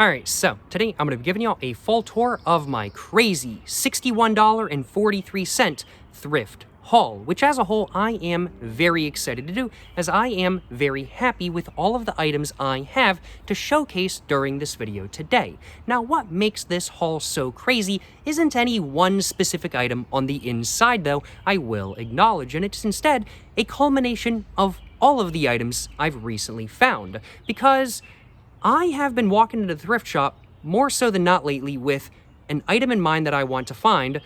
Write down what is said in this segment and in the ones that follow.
Alright, so today I'm going to be giving y'all a full tour of my crazy $61.43 thrift haul, which as a whole I am very excited to do, as I am very happy with all of the items I have to showcase during this video today. Now, what makes this haul so crazy isn't any one specific item on the inside, though, I will acknowledge, and it's instead a culmination of all of the items I've recently found, because I have been walking into the thrift shop more so than not lately with an item in mind that I want to find,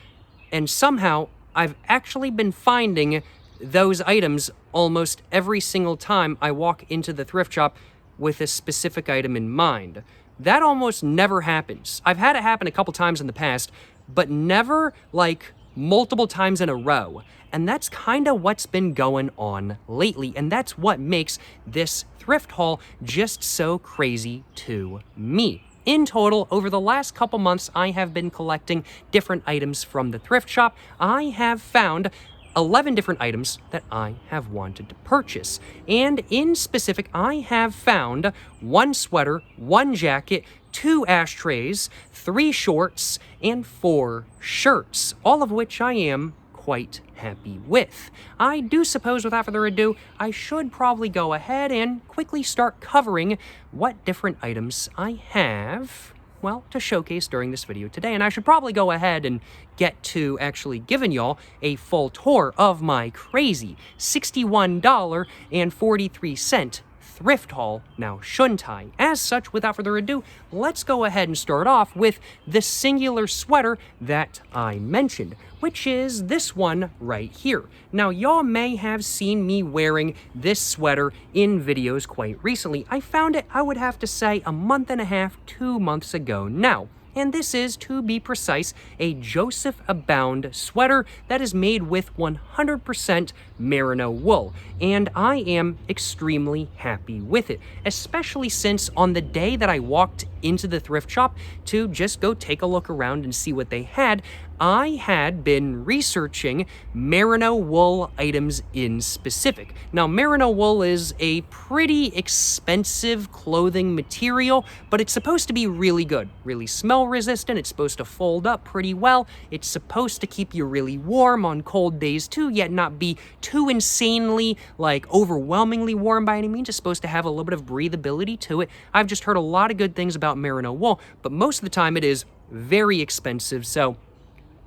and somehow I've actually been finding those items almost every single time I walk into the thrift shop with a specific item in mind. That almost never happens. I've had it happen a couple times in the past, but never like multiple times in a row. And that's kind of what's been going on lately, and that's what makes this thrift haul just so crazy to me. In total, over the last couple months, I have been collecting different items from the thrift shop. I have found 11 different items that I have wanted to purchase. And in specific, I have found 1 sweater, 1 jacket, 2 ashtrays, 3 shorts, and 4 shirts, all of which I am quite happy with. I do suppose, without further ado, I should probably go ahead and quickly start covering what different items I have, well, to showcase during this video today. And I should probably go ahead and get to actually giving y'all a full tour of my crazy $61.43 thrift haul, now shouldn't I? As such, without further ado, let's go ahead and start off with the singular sweater that I mentioned, which is this one right here. Now, y'all may have seen me wearing this sweater in videos quite recently. I found it, I would have to say, a month and a half, 2 months ago now. And this is, to be precise, a Joseph Abound sweater that is made with 100% merino wool. And I am extremely happy with it, especially since on the day that I walked into the thrift shop to just go take a look around and see what they had, I had been researching merino wool items in specific. Now, merino wool is a pretty expensive clothing material, but it's supposed to be really good, really smell resistant. It's supposed to fold up pretty well. It's supposed to keep you really warm on cold days too, yet not be too insanely, like, overwhelmingly warm by any means. It's supposed to have a little bit of breathability to it. I've just heard a lot of good things about merino wool, but most of the time it is very expensive. So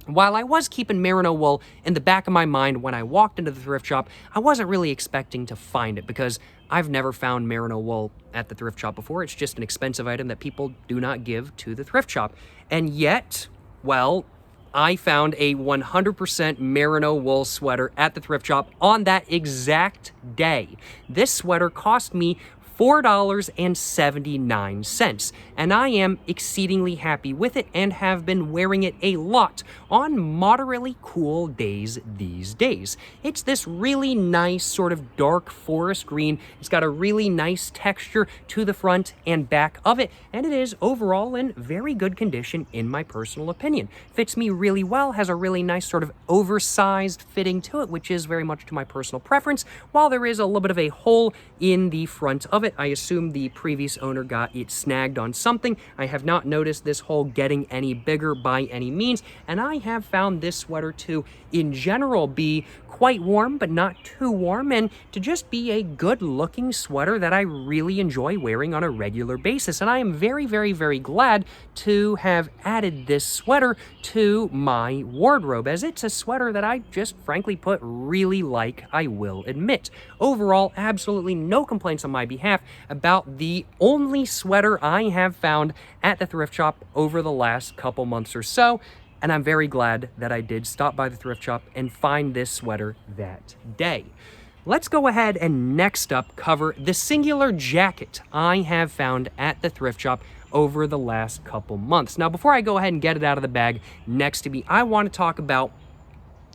while I was keeping merino wool in the back of my mind when I walked into the thrift shop, I wasn't really expecting to find it because I've never found merino wool at the thrift shop before. It's just an expensive item that people do not give to the thrift shop. And yet, well, I found a 100% merino wool sweater at the thrift shop on that exact day. This sweater cost me $4.79, and I am exceedingly happy with it and have been wearing it a lot on moderately cool days these days. It's this really nice sort of dark forest green. It's got a really nice texture to the front and back of it, and it is overall in very good condition in my personal opinion. Fits me really well, has a really nice sort of oversized fitting to it, which is very much to my personal preference, while there is a little bit of a hole in the front of it. I assume the previous owner got it snagged on something. I have not noticed this hole getting any bigger by any means, and I have found this sweater to, in general, be quite warm, but not too warm, and to just be a good-looking sweater that I really enjoy wearing on a regular basis. And I am very, very, very glad to have added this sweater to my wardrobe, as it's a sweater that I just frankly put really like, I will admit. Overall, absolutely no complaints on my behalf about the only sweater I have found at the thrift shop over the last couple months or so. And I'm very glad that I did stop by the thrift shop and find this sweater that day. Let's go ahead and next up cover the singular jacket I have found at the thrift shop over the last couple months. Now, before I go ahead and get it out of the bag next to me, I want to talk about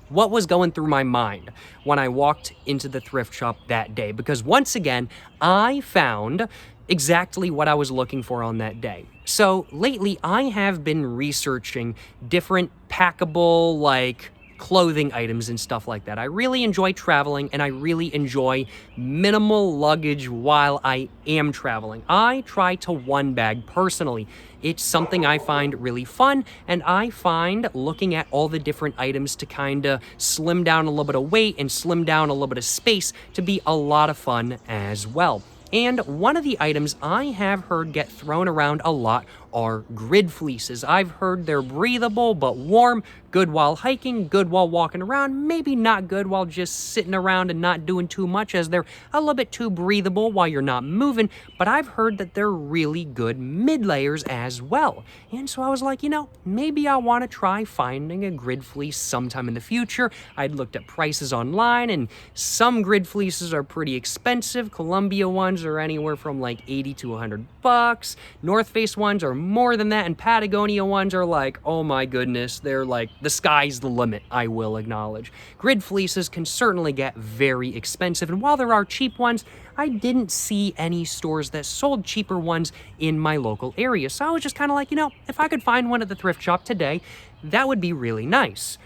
what was going through my mind when I walked into the thrift shop that day, because once again, I found exactly what I was looking for on that day. So lately, I have been researching different packable, like, clothing items and stuff like that. I really enjoy traveling, and I really enjoy minimal luggage while I am traveling. I try to one bag personally. It's something I find really fun, and I find looking at all the different items to kind of slim down a little bit of weight and slim down a little bit of space to be a lot of fun as well. And one of the items I have heard get thrown around a lot are grid fleeces. I've heard they're breathable but warm, good while hiking, good while walking around, maybe not good while just sitting around and not doing too much, as they're a little bit too breathable while you're not moving, but I've heard that they're really good mid-layers as well. And so I was like, maybe I want to try finding a grid fleece sometime in the future. I'd looked at prices online, and some grid fleeces are pretty expensive. Columbia ones are anywhere from like $80 to $100. North Face ones are more than that, and Patagonia ones are like, oh my goodness, they're like, the sky's the limit, I will acknowledge. Grid fleeces can certainly get very expensive, and while there are cheap ones, I didn't see any stores that sold cheaper ones in my local area. So I was just kind of like, if I could find one at the thrift shop today, that would be really nice.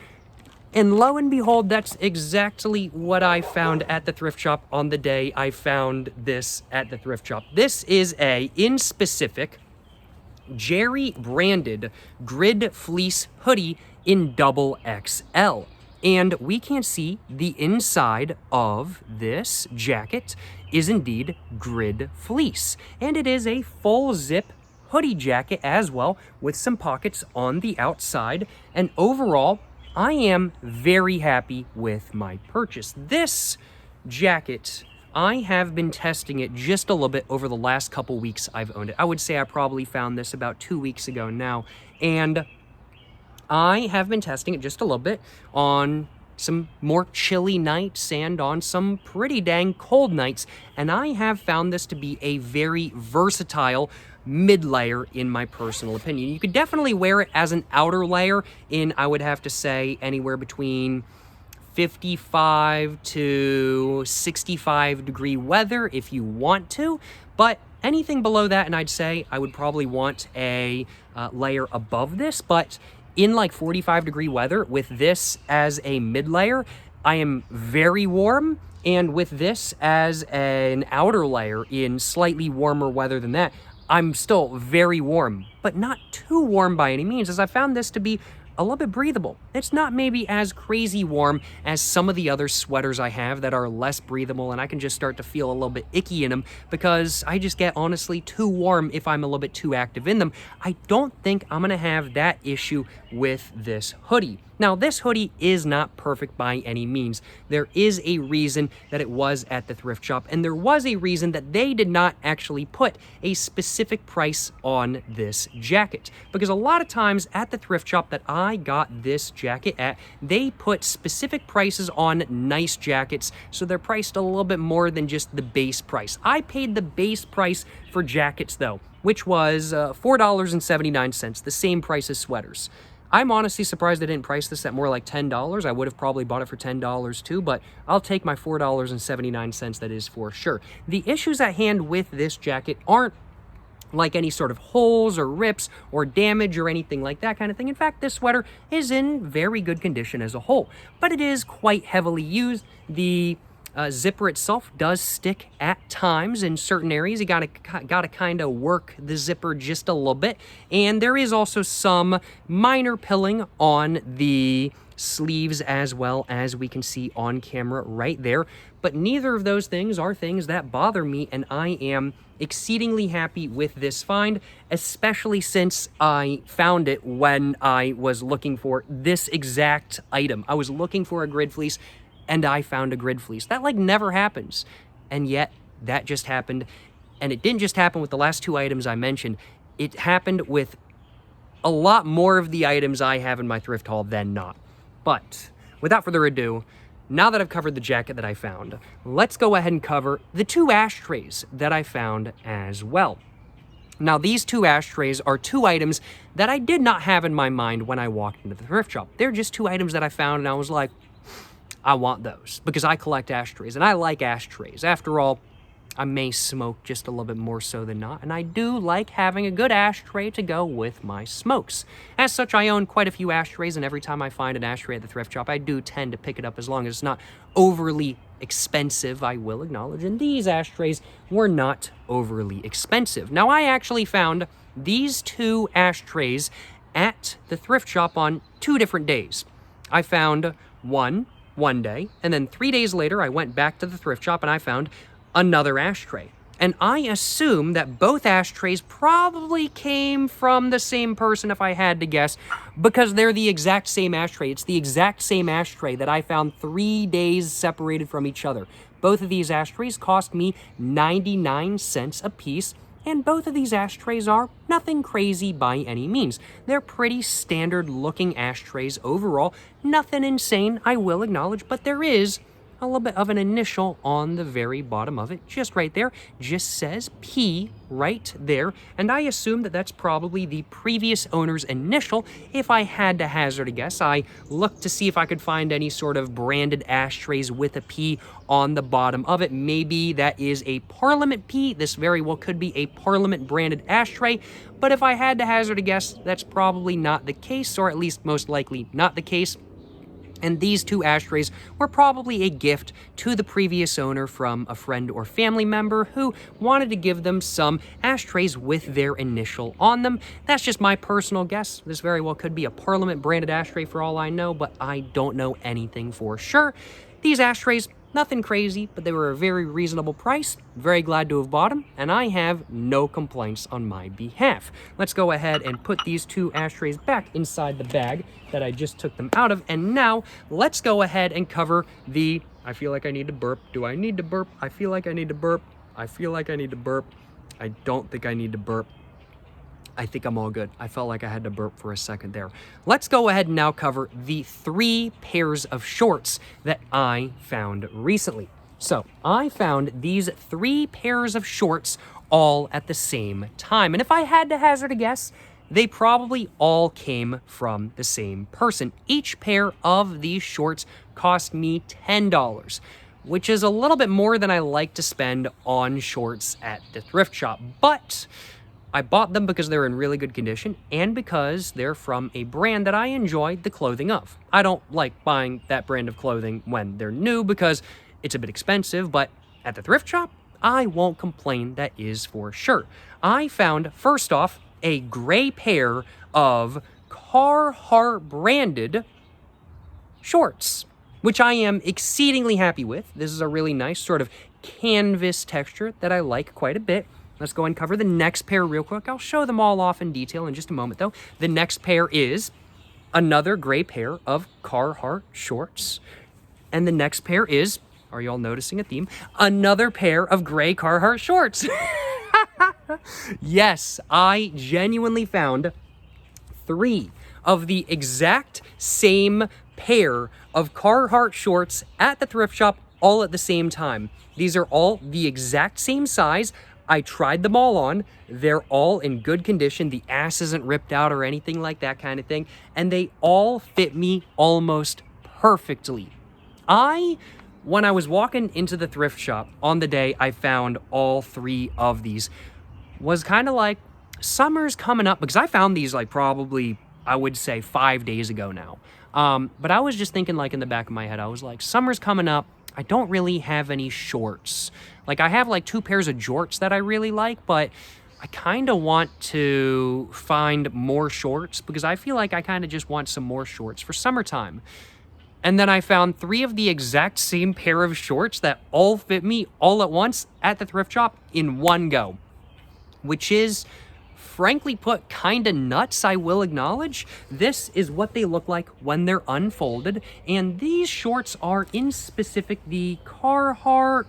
And lo and behold, that's exactly what I found at the thrift shop on the day I found this at the thrift shop. This is a, in specific, Jerry branded grid fleece hoodie in XXL. And we can see the inside of this jacket is indeed grid fleece. And it is a full zip hoodie jacket as well, with some pockets on the outside. And overall, I am very happy with my purchase. This jacket, I have been testing it just a little bit over the last couple weeks I've owned it. I would say I probably found this about 2 weeks ago now. And I have been testing it just a little bit on some more chilly nights and on some pretty dang cold nights. And I have found this to be a very versatile mid-layer in my personal opinion. You could definitely wear it as an outer layer in, I would have to say, anywhere between 55 to 65 degree weather if you want to, but anything below that, and I'd say I would probably want a layer above this, but in like 45 degree weather with this as a mid layer, I am very warm, and with this as an outer layer in slightly warmer weather than that, I'm still very warm, but not too warm by any means, as I found this to be a little bit breathable. It's not maybe as crazy warm as some of the other sweaters I have that are less breathable, and I can just start to feel a little bit icky in them because I just get honestly too warm if I'm a little bit too active in them. I don't think I'm gonna have that issue with this hoodie. Now, this hoodie is not perfect by any means. There is a reason that it was at the thrift shop, and there was a reason that they did not actually put a specific price on this jacket. Because a lot of times at the thrift shop that I got this jacket at, they put specific prices on nice jackets, so they're priced a little bit more than just the base price. I paid the base price for jackets though, which was $4.79, the same price as sweaters. I'm honestly surprised they didn't price this at more like $10. I would have probably bought it for $10 too, but I'll take my $4.79, that is for sure. The issues at hand with this jacket aren't like any sort of holes or rips or damage or anything like that kind of thing. In fact, this sweater is in very good condition as a whole, but it is quite heavily used. The zipper itself does stick at times in certain areas. You gotta kind of work the zipper just a little bit. And there is also some minor pilling on the sleeves as well, as we can see on camera right there. But neither of those things are things that bother me, and I am exceedingly happy with this find, especially since I found it when I was looking for this exact item. I was looking for a grid fleece, and I found a grid fleece. That like never happens. And yet that just happened. And it didn't just happen with the last two items I mentioned. It happened with a lot more of the items I have in my thrift haul than not. But without further ado, now that I've covered the jacket that I found, let's go ahead and cover the two ashtrays that I found as well. Now, these two ashtrays are two items that I did not have in my mind when I walked into the thrift shop. They're just two items that I found, and I was like, I want those because I collect ashtrays and I like ashtrays. After all, I may smoke just a little bit more so than not, and I do like having a good ashtray to go with my smokes. As such, I own quite a few ashtrays, and every time I find an ashtray at the thrift shop, I do tend to pick it up as long as it's not overly expensive, I will acknowledge, and these ashtrays were not overly expensive. Now, I actually found these 2 ashtrays at the thrift shop on 2 different days. I found one day, and then 3 days later, I went back to the thrift shop and I found another ashtray. And I assume that both ashtrays probably came from the same person, if I had to guess, because they're the exact same ashtray. It's the exact same ashtray that I found 3 days separated from each other. Both of these ashtrays cost me 99 cents a piece, and both of these ashtrays are nothing crazy by any means. They're pretty standard looking ashtrays overall. Nothing insane, I will acknowledge, but there is a little bit of an initial on the very bottom of it, just right there, just says P right there, and I assume that that's probably the previous owner's initial. If I had to hazard a guess, I looked to see if I could find any sort of branded ashtrays with a P on the bottom of it. Maybe that is a Parliament P. This very well could be a Parliament branded ashtray, but if I had to hazard a guess, that's probably not the case, or at least most likely not the case. And these 2 ashtrays were probably a gift to the previous owner from a friend or family member who wanted to give them some ashtrays with their initial on them. That's just my personal guess. This very well could be a Parliament branded ashtray for all I know, but I don't know anything for sure. These ashtrays, nothing crazy, but they were a very reasonable price. Very glad to have bought them, and I have no complaints on my behalf. Let's go ahead and put these 2 ashtrays back inside the bag that I just took them out of, and now let's go ahead and cover the... I feel like I need to burp. Do I need to burp? I feel like I need to burp. I feel like I need to burp. I don't think I need to burp. I think I'm all good. I felt like I had to burp for a second there. Let's go ahead and now cover the 3 pairs of shorts that I found recently. So I found these 3 pairs of shorts all at the same time. And if I had to hazard a guess, they probably all came from the same person. Each pair of these shorts cost me $10, which is a little bit more than I like to spend on shorts at the thrift shop. But I bought them because they're in really good condition and because they're from a brand that I enjoy the clothing of. I don't like buying that brand of clothing when they're new because it's a bit expensive, but at the thrift shop, I won't complain, that is for sure. I found, first off, a gray pair of Carhartt branded shorts, which I am exceedingly happy with. This is a really nice sort of canvas texture that I like quite a bit. Let's go and cover the next pair real quick. I'll show them all off in detail in just a moment, though. The next pair is another gray pair of Carhartt shorts. And the next pair is, are you all noticing a theme? Another pair of gray Carhartt shorts. Yes, I genuinely found 3 of the exact same pair of Carhartt shorts at the thrift shop all at the same time. These are all the exact same size. I tried them all on. They're all in good condition. The ass isn't ripped out or anything like that kind of thing. And they all fit me almost perfectly. When I was walking into the thrift shop on the day I found all 3 of these, was kind of like, summer's coming up, because I found these like probably, I would say 5 days ago now. But I was just thinking, like, in the back of my head, I was like, summer's coming up. I don't really have any shorts. Like, I have like 2 pairs of jorts that I really like, but I kind of want to find more shorts because I feel like I kind of just want some more shorts for summertime. And then I found 3 of the exact same pair of shorts that all fit me all at once at the thrift shop in one go, which is, frankly put, kind of nuts, I will acknowledge. This is what they look like when they're unfolded, and these shorts are in specific the Carhartt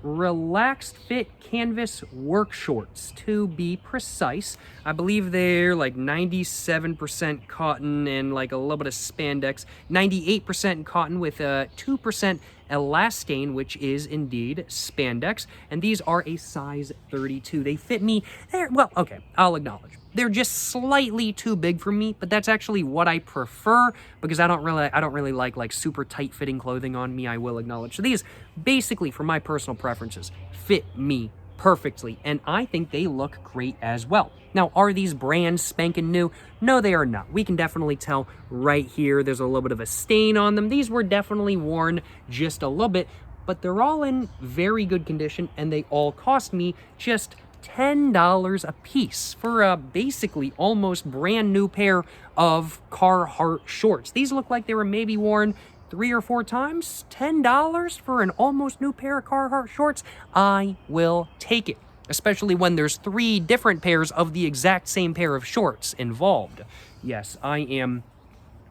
Relaxed Fit Canvas Work Shorts, to be precise. I believe they're like 97% cotton and like a little bit of spandex, 98% cotton with a 2% elastane, which is indeed spandex, and these are a size 32. They fit me there. Well, okay, I'll acknowledge. They're just slightly too big for me, but that's actually what I prefer because I don't really like super tight fitting clothing on me, I will acknowledge. So these basically, for my personal preferences, fit me perfectly, and I think they look great as well. Now, are these brand spanking new? No, they are not. We can definitely tell right here, there's a little bit of a stain on them. These were definitely worn just a little bit, but they're all in very good condition, and they all cost me just $10 a piece for a basically almost brand new pair of Carhartt shorts. These look like they were maybe worn 3 or 4 times. $10 for an almost new pair of Carhartt shorts? I will take it, especially when there's 3 different pairs of the exact same pair of shorts involved. Yes, I am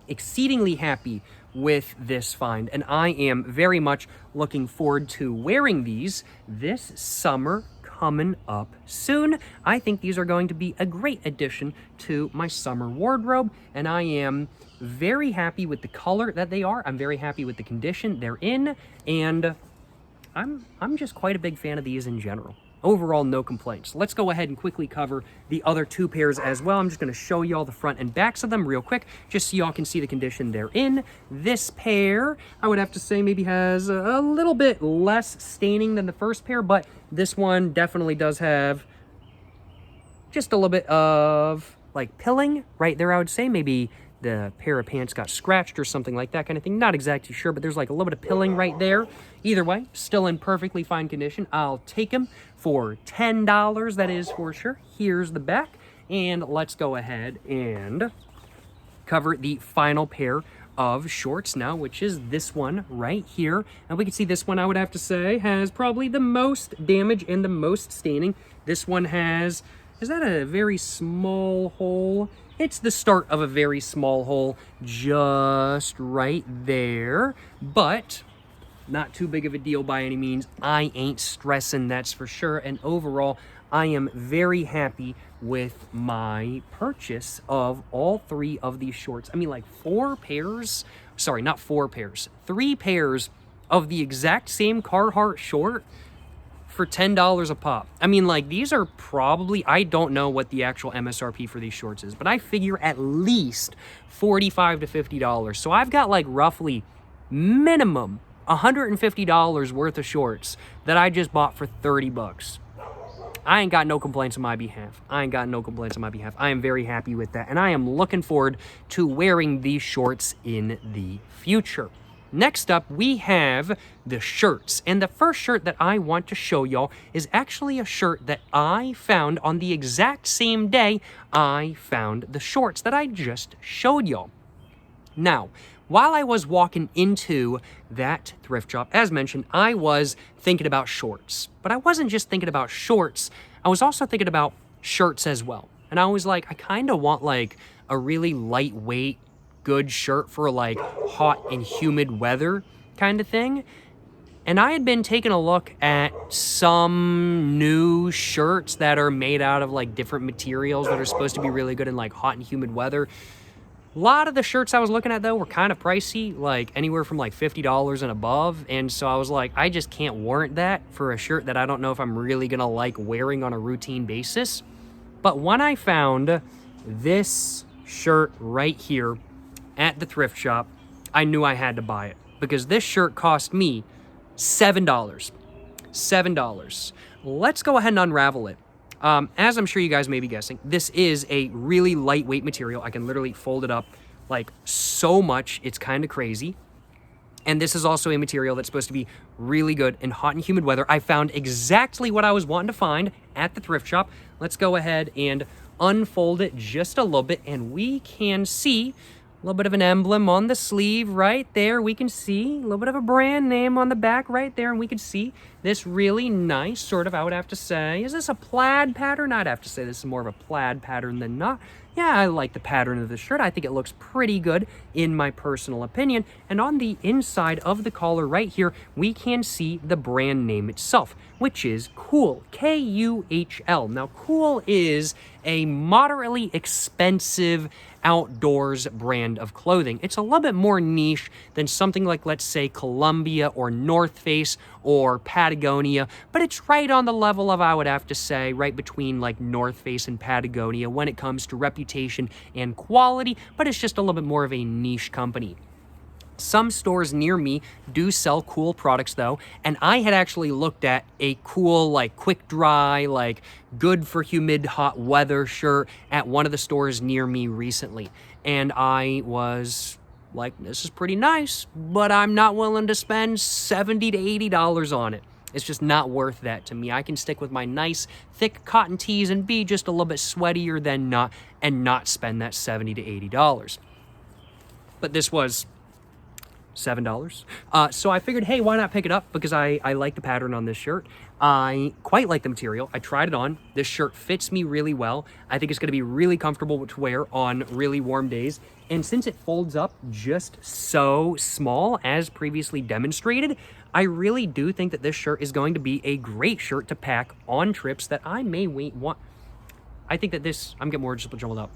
exceedingly happy with this find, and I am very much looking forward to wearing these this summer coming up soon. I think these are going to be a great addition to my summer wardrobe, and I am very happy with the color that they are. I'm very happy with the condition they're in, and I'm just quite a big fan of these in general. Overall, no complaints. Let's go ahead and quickly cover the other 2 pairs as well. I'm just going to show you all the front and backs of them real quick, just so y'all can see the condition they're in. This pair, I would have to say, maybe has a little bit less staining than the first pair, but this one definitely does have just a little bit of like pilling right there, I would say. Maybe the pair of pants got scratched or something like that kind of thing. Not exactly sure, but there's like a little bit of pilling right there. Either way, still in perfectly fine condition. I'll take them for $10, that is for sure. Here's the back, and let's go ahead and cover the final pair of shorts now, which is this one right here. And we can see this one, I would have to say, has probably the most damage and the most staining. This one has, is that a very small hole? It's the start of a very small hole just right there, but not too big of a deal by any means. I ain't stressing, that's for sure. And overall, I am very happy with my purchase of all 3 of these shorts. I mean, like 4 pairs, sorry, not 4 pairs, 3 pairs of the exact same Carhartt short for $10 a pop. I mean, like, these are probably, I don't know what the actual MSRP for these shorts is, but I figure at least $45 to $50. So I've got like roughly minimum $150 worth of shorts that I just bought for 30 bucks. I ain't got no complaints on my behalf. I am very happy with that, and I am looking forward to wearing these shorts in the future. Next up, we have the shirts. And the first shirt that I want to show y'all is actually a shirt that I found on the exact same day I found the shorts that I just showed y'all. Now, while I was walking into that thrift shop, as mentioned, I was thinking about shorts. But I wasn't just thinking about shorts, I was also thinking about shirts as well. And I was like, I kind of want like a really lightweight, good shirt for like hot and humid weather kind of thing. And I had been taking a look at some new shirts that are made out of like different materials that are supposed to be really good in like hot and humid weather. A lot of the shirts I was looking at though were kind of pricey, like anywhere from like $50 and above. And so I was like, I just can't warrant that for a shirt that I don't know if I'm really gonna like wearing on a routine basis. But when I found this shirt right here at the thrift shop, I knew I had to buy it because this shirt cost me $7. $7. Let's go ahead and unravel it. As I'm sure you guys may be guessing, this is a really lightweight material. I can literally fold it up like so much. It's kind of crazy. And this is also a material that's supposed to be really good in hot and humid weather. I found exactly what I was wanting to find at the thrift shop. Let's go ahead and unfold it just a little bit, and we can see a little bit of an emblem on the sleeve right there. We can see a little bit of a brand name on the back right there, and we can see this really nice sort of, I would have to say, is this a plaid pattern? I'd have to say this is more of a plaid pattern than not. Yeah, I like the pattern of the shirt. I think it looks pretty good in my personal opinion. And on the inside of the collar right here, we can see the brand name itself, which is Kuhl, Kuhl. Now, Kuhl is a moderately expensive outdoors brand of clothing. It's a little bit more niche than something like, let's say, Columbia or North Face or Patagonia, but it's right on the level of, I would have to say, right between like North Face and Patagonia when it comes to reputation and quality, but it's just a little bit more of a niche company. Some stores near me do sell Kuhl products though, and I had actually looked at a Kuhl like quick dry, like good for humid hot weather shirt at one of the stores near me recently. And I was like, this is pretty nice, but I'm not willing to spend $70 to $80 on it. It's just not worth that to me. I can stick with my nice thick cotton tees and be just a little bit sweatier than not, and not spend that $70 to $80. But this was $7. So I figured, hey, why not pick it up? Because I like the pattern on this shirt. I quite like the material. I tried it on. This shirt fits me really well. I think it's going to be really comfortable to wear on really warm days. And since it folds up just so small, as previously demonstrated, I really do think that this shirt is going to be a great shirt to pack on trips that I may want. I think that this, I'm getting more just jumbled up.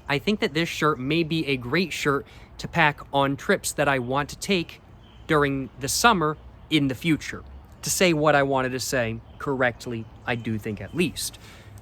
I think that this shirt may be a great shirt to pack on trips that I want to take during the summer in the future. To say what I wanted to say correctly, I do think at least.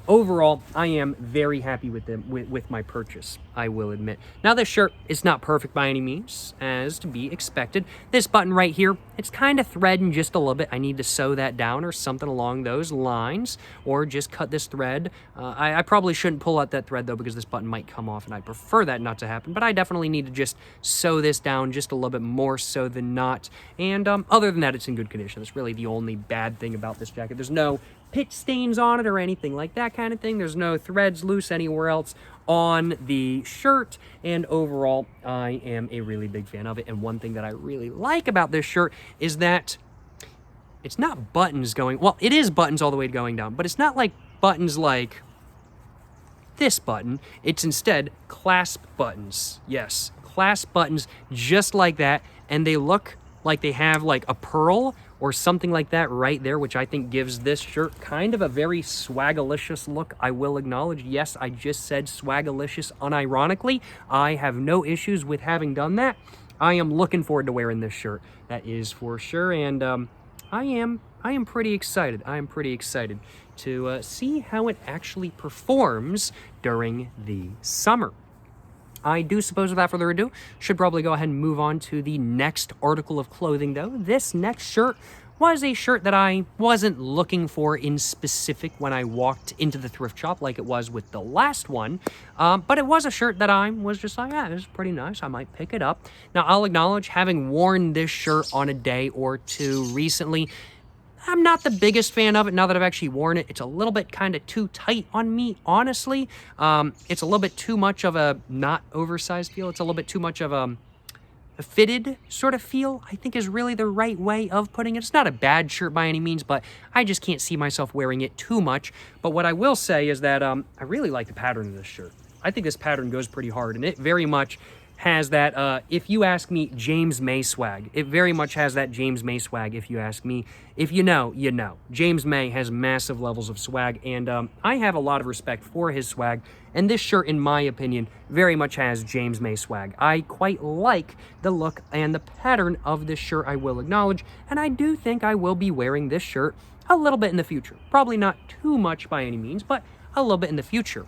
Overall, I am very happy with my purchase, I will admit. Now, this shirt is not perfect by any means, as to be expected. This button right here, it's kind of threading just a little bit. I need to sew that down or something along those lines, or just cut this thread. I probably shouldn't pull out that thread, though, because this button might come off, and I prefer that not to happen. But I definitely need to just sew this down just a little bit more so than not. And other than that, it's in good condition. That's really the only bad thing about this jacket. There's no pitch stains on it or anything like that kind of thing. There's no threads loose anywhere else on the shirt, and overall I am a really big fan of it. And one thing that I really like about this shirt is that it's not buttons going, well, it is buttons all the way going down, but it's not like buttons like this button. It's instead clasp buttons. Yes, clasp buttons just like that, and they look like they have like a pearl or something like that right there, which I think gives this shirt kind of a very swagalicious look. I will acknowledge, yes, I just said swagalicious unironically. I have no issues with having done that. I am looking forward to wearing this shirt, that is for sure, and I am pretty excited. I am pretty excited to see how it actually performs during the summer. I do suppose, without further ado, should probably go ahead and move on to the next article of clothing, though. This next shirt was a shirt that I wasn't looking for in specific when I walked into the thrift shop like it was with the last one, but it was a shirt that I was just like, yeah, this is pretty nice. I might pick it up. Now, I'll acknowledge, having worn this shirt on a day or two recently, I'm not the biggest fan of it now that I've actually worn it. It's a little bit kind of too tight on me, honestly. It's a little bit too much of a not oversized feel. It's a little bit too much of a fitted sort of feel, I think is really the right way of putting it. It's not a bad shirt by any means, but I just can't see myself wearing it too much. But what I will say is that I really like the pattern of this shirt. I think this pattern goes pretty hard, and it very much has that, if you ask me, James May swag. It very much has that James May swag, if you ask me. If you know, you know. James May has massive levels of swag, and I have a lot of respect for his swag, and this shirt, in my opinion, very much has James May swag. I quite like the look and the pattern of this shirt, I will acknowledge, and I do think I will be wearing this shirt a little bit in the future. Probably not too much by any means, but a little bit in the future.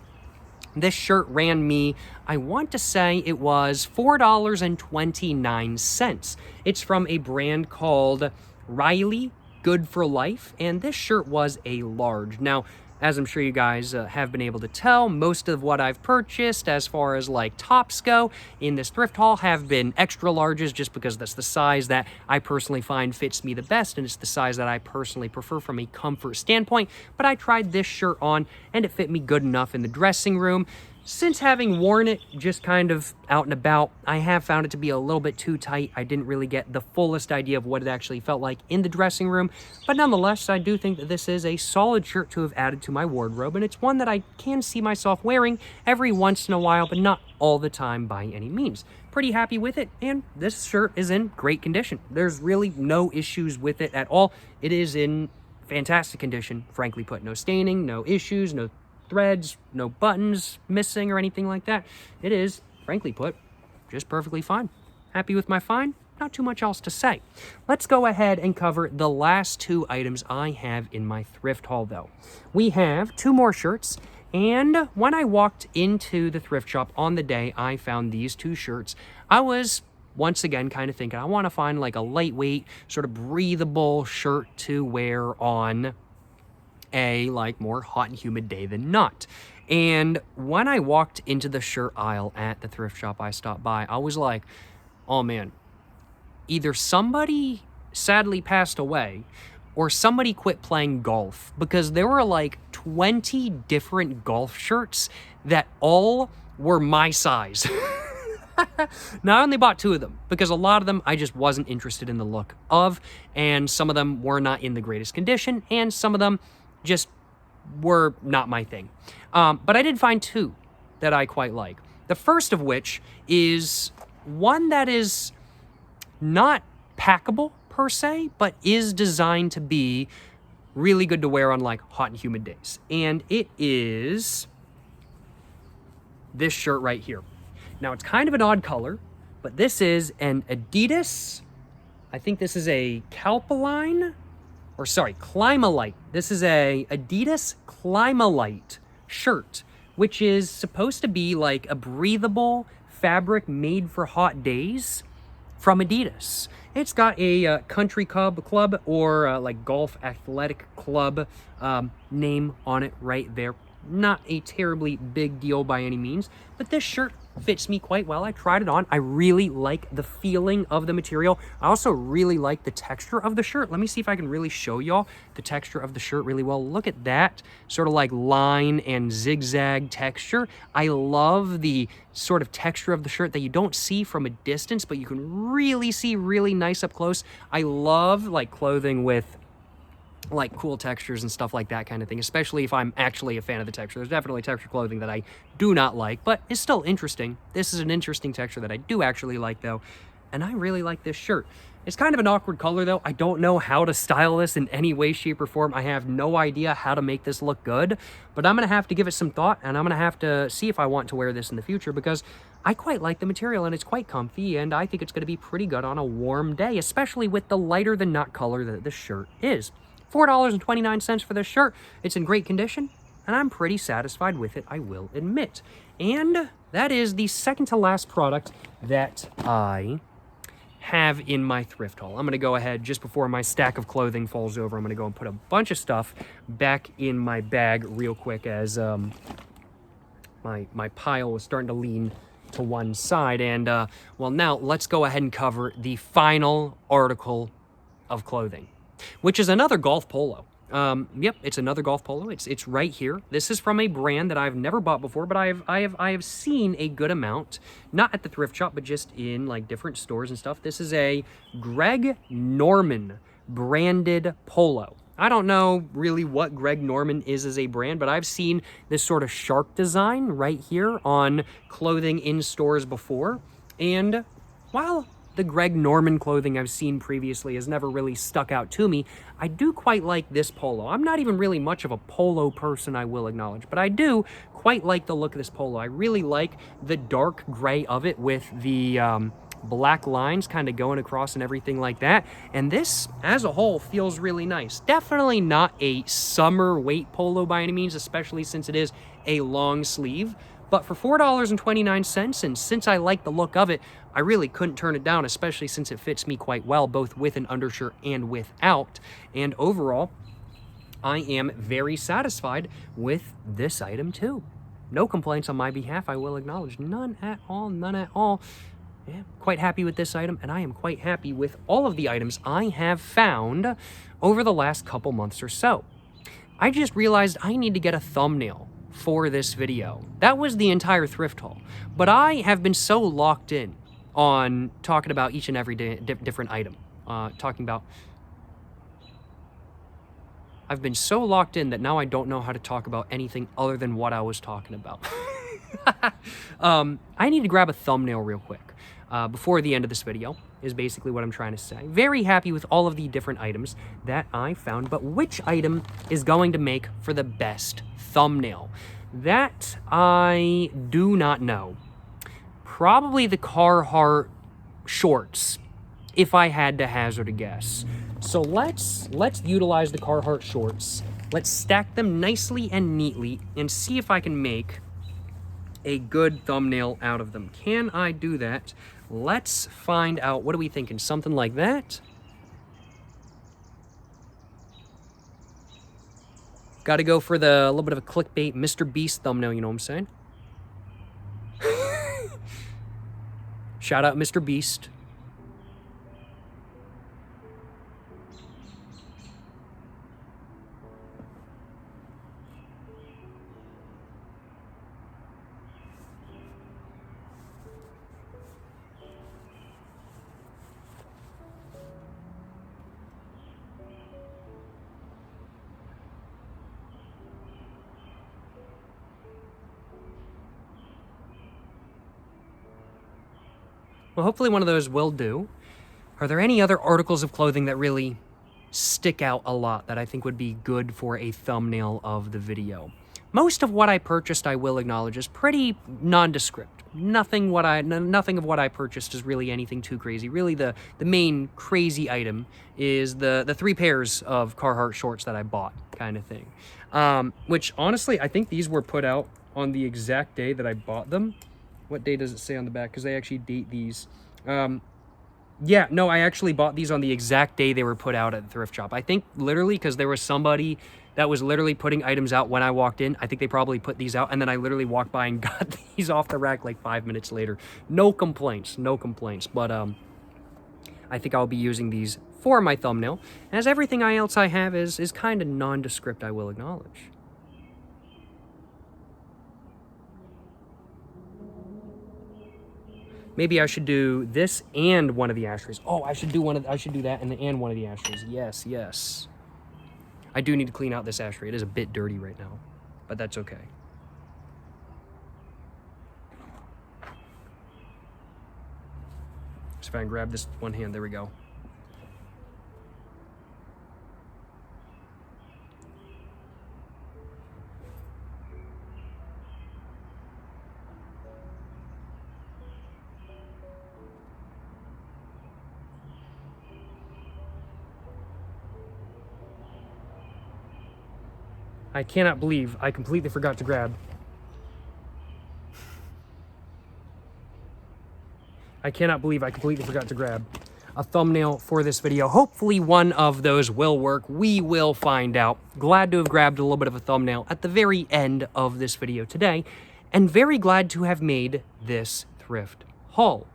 This shirt ran me, I want to say it was $4.29. It's from a brand called Riley Good for Life, and this shirt was a large. Now, as I'm sure you guys have been able to tell, most of what I've purchased as far as like tops go in this thrift haul have been extra larges, just because that's the size that I personally find fits me the best, and it's the size that I personally prefer from a comfort standpoint. But I tried this shirt on and it fit me good enough in the dressing room. Since having worn it just kind of out and about, I have found it to be a little bit too tight. I didn't really get the fullest idea of what it actually felt like in the dressing room. But nonetheless, I do think that this is a solid shirt to have added to my wardrobe, and it's one that I can see myself wearing every once in a while, but not all the time by any means. Pretty happy with it, and this shirt is in great condition. There's really no issues with it at all. It is in fantastic condition, frankly put. No staining, no issues, no threads, no buttons missing or anything like that. It is, frankly put, just perfectly fine. Happy with my find? Not too much else to say. Let's go ahead and cover the last 2 items I have in my thrift haul, though. We have 2 more shirts, and when I walked into the thrift shop on the day I found these 2 shirts, I was once again kind of thinking I want to find like a lightweight, sort of breathable shirt to wear on a like more hot and humid day than not. And when I walked into the shirt aisle at the thrift shop I stopped by, I was like, oh man, either somebody sadly passed away or somebody quit playing golf, because there were like 20 different golf shirts that all were my size. Now, I only bought 2 of them because a lot of them I just wasn't interested in the look of, and some of them were not in the greatest condition, and some of them just were not my thing. But I did find 2 that I quite like. The first of which is one that is not packable per se, but is designed to be really good to wear on like hot and humid days. And it is this shirt right here. Now, it's kind of an odd color, but this is an Adidas. I think this is a Climalite. This is a Adidas Climalite shirt, which is supposed to be like a breathable fabric made for hot days from Adidas. It's got a country club or like golf athletic club name on it right there. Not a terribly big deal by any means, but this shirt fits me quite well. I tried it on. I really like the feeling of the material. I also really like the texture of the shirt. Let me see if I can really show y'all the texture of the shirt really well. Look at that sort of like line and zigzag texture. I love the sort of texture of the shirt that you don't see from a distance, but you can really see really nice up close. I love like clothing with like cool textures and stuff like that kind of thing, especially if I'm actually a fan of the texture. There's definitely texture clothing that I do not like, but it's still interesting. This is an interesting texture that I do actually like though, and I really like this shirt. It's kind of an awkward color though. I don't know how to style this in any way, shape, or form. I have no idea how to make this look good, but I'm gonna have to give it some thought, and I'm gonna have to see if I want to wear this in the future, because I quite like the material and it's quite comfy, and I think it's gonna be pretty good on a warm day, especially with the lighter than not color that the shirt is. $4.29 for this shirt. It's in great condition, and I'm pretty satisfied with it, I will admit. And that is the second to last product that I have in my thrift haul. I'm going to go ahead, just before my stack of clothing falls over, I'm going to go and put a bunch of stuff back in my bag real quick, as my pile was starting to lean to one side. And well, now let's go ahead and cover the final article of clothing, which is another golf polo. Yep, it's another golf polo. It's right here. This is from a brand that I've never bought before, but I have seen a good amount, not at the thrift shop, but just in like different stores and stuff. This is a Greg Norman branded polo. I don't know really what Greg Norman is as a brand, but I've seen this sort of shark design right here on clothing in stores before. And while the Greg Norman clothing I've seen previously has never really stuck out to me, I do quite like this polo. I'm not even really much of a polo person, I will acknowledge, but I do quite like the look of this polo. I really like the dark gray of it with the black lines kind of going across and everything like that. And this, as a whole, feels really nice. Definitely not a summer weight polo by any means, especially since it is a long sleeve. But for $4.29, and since I like the look of it, I really couldn't turn it down, especially since it fits me quite well, both with an undershirt and without. And overall, I am very satisfied with this item too. No complaints on my behalf, I will acknowledge. None at all, none at all. Yeah, quite happy with this item, and I am quite happy with all of the items I have found over the last couple months or so. I just realized I need to get a thumbnail for this video. That was the entire thrift haul, but I have been so locked in on talking about each and every different item. I've been so locked in that now I don't know how to talk about anything other than what I was talking about. I need to grab a thumbnail real quick before the end of this video, is basically what I'm trying to say. Very happy with all of the different items that I found, but which item is going to make for the best thumbnail? That I do not know. Probably the Carhartt shorts, if I had to hazard a guess. So let's utilize the Carhartt shorts. Let's stack them nicely and neatly and see if I can make a good thumbnail out of them. Can I do that? Let's find out. What are we thinking? Something like that? Got to go for the little bit of a clickbait Mr. Beast thumbnail, you know what I'm saying? Shout out Mr. Beast. Well, hopefully one of those will do. Are there any other articles of clothing that really stick out a lot that I think would be good for a thumbnail of the video? Most of what I purchased, I will acknowledge, is pretty nondescript. Nothing of what I purchased is really anything too crazy. Really, the main crazy item is the 3 pairs of Carhartt shorts that I bought, kind of thing. Which, honestly, I think these were put out on the exact day that I bought them. What day does it say on the back? Because they actually date these. Yeah, no, I actually bought these on the exact day they were put out at the thrift shop. I think literally because there was somebody that was literally putting items out when I walked in. I think they probably put these out, and then I literally walked by and got these off the rack like 5 minutes later. No complaints, no complaints. But I think I'll be using these for my thumbnail, as everything else I have is kind of nondescript, I will acknowledge. Maybe I should do this and one of the ashtrays. Oh, I should do that and one of the ashtrays. Yes, yes. I do need to clean out this ashtray. It is a bit dirty right now, but that's okay. So if I can grab this one hand, there we go. I cannot believe I completely forgot to grab. I cannot believe I completely forgot to grab a thumbnail for this video. Hopefully one of those will work. We will find out. Glad to have grabbed a little bit of a thumbnail at the very end of this video today, and very glad to have made this thrift haul.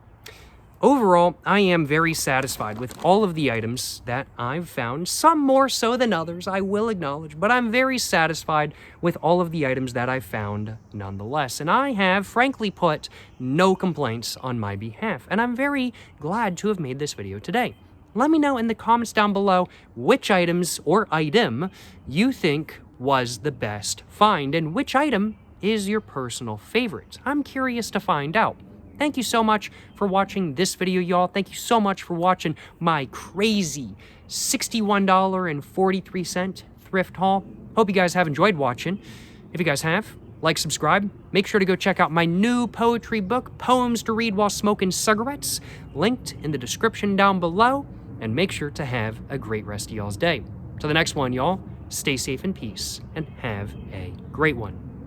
Overall, I am very satisfied with all of the items that I've found, some more so than others, I will acknowledge, but I'm very satisfied with all of the items that I've found nonetheless, and I have, frankly put, no complaints on my behalf, and I'm very glad to have made this video today. Let me know in the comments down below which items or item you think was the best find, and which item is your personal favorite. I'm curious to find out. Thank you so much for watching this video, y'all. Thank you so much for watching my crazy $61.43 thrift haul. Hope you guys have enjoyed watching. If you guys have, like, subscribe. Make sure to go check out my new poetry book, Poems to Read While Smoking Cigarettes, linked in the description down below. And make sure to have a great rest of y'all's day. Till the next one, y'all, stay safe in peace and have a great one.